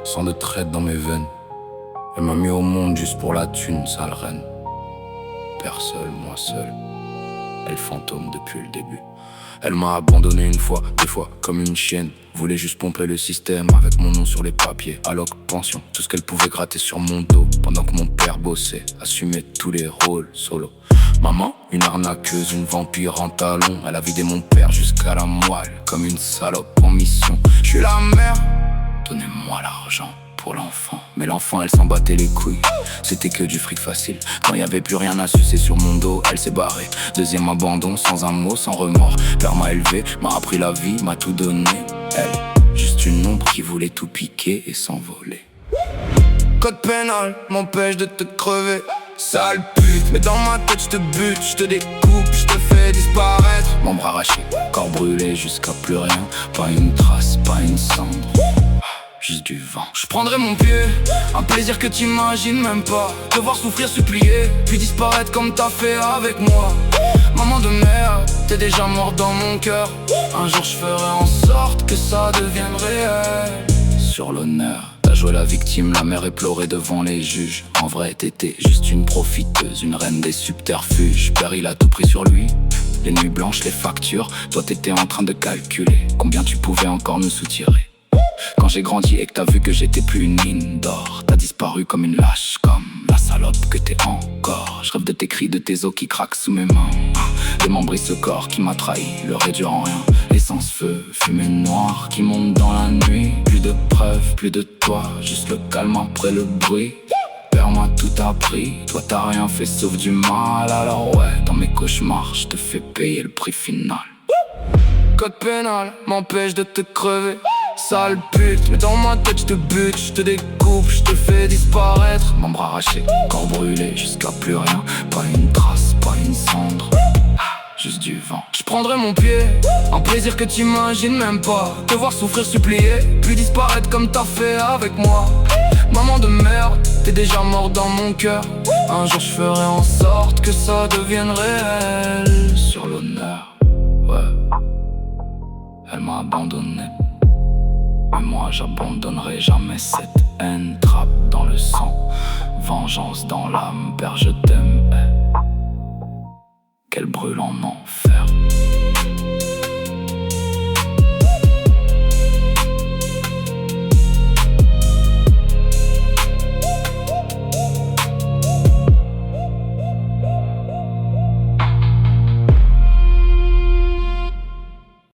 sang de traite dans mes veines. Elle m'a mis au monde juste pour la thune, sale reine. Père seul, moi seul, elle fantôme depuis le début. Elle m'a abandonné une fois, deux fois, comme une chienne. Voulait juste pomper le système avec mon nom sur les papiers. Alloc, pension, tout ce qu'elle pouvait gratter sur mon dos. Pendant que mon père bossait, assumait tous les rôles solo. Maman, une arnaqueuse, une vampire en talons. Elle a vidé mon père jusqu'à la moelle, comme une salope en mission. Je suis la mère, donnez-moi l'argent pour l'enfant. Mais l'enfant, elle s'en battait les couilles. C'était que du fric facile. Quand y avait plus rien à sucer sur mon dos, elle s'est barrée. Deuxième abandon, sans un mot, sans remords. Père m'a élevé, m'a appris la vie, m'a tout donné. Elle, juste une ombre qui voulait tout piquer et s'envoler. Code pénal m'empêche de te crever, sale pute. Mais dans ma tête je te bute, je te découpe, je te fais disparaître. Membre arraché, corps brûlé jusqu'à plus rien. Pas une trace, pas une cendre, juste du vent. Je prendrai mon pied, un plaisir que t'imagines même pas. Te voir souffrir, supplier, puis disparaître comme t'as fait avec moi. Maman de merde, t'es déjà mort dans mon cœur. Un jour je ferai en sorte que ça devienne réel. Sur l'honneur, t'as joué la victime, la mère éplorée devant les juges. En vrai t'étais juste une profiteuse, une reine des subterfuges. Père il a tout pris sur lui, les nuits blanches, les factures. Toi t'étais en train de calculer combien tu pouvais encore nous soutirer. Quand j'ai grandi et que t'as vu que j'étais plus une mine d'or, t'as disparu comme une lâche, comme la salope que t'es encore. Je rêve de tes cris, de tes os qui craquent sous mes mains. Démembrer ce corps qui m'a trahi, le réduire en rien. Essence, feu, fumée noire qui monte dans la nuit. Plus de preuves, plus de toi, juste le calme après le bruit. Père m'a tout appris, toi t'as rien fait sauf du mal. Alors ouais, dans mes cauchemars, je te fais payer le prix final. Code pénal m'empêche de te crever, sale pute. Mais dans ma tête je te bute, je te découpe, je te fais disparaître. Membre arraché, corps brûlé jusqu'à plus rien. Pas une trace, pas une cendre, juste du vent. Je prendrai mon pied, un plaisir que t'imagines même pas. Te voir souffrir, supplier, puis disparaître comme t'as fait avec moi. Maman de merde, t'es déjà mort dans mon cœur. Un jour je ferai en sorte que ça devienne réel. Sur l'honneur, ouais, elle m'a abandonné. Mais moi j'abandonnerai jamais cette haine. Trappe dans le sang, vengeance dans l'âme. Père je t'aime, qu'elle brûle en enfer.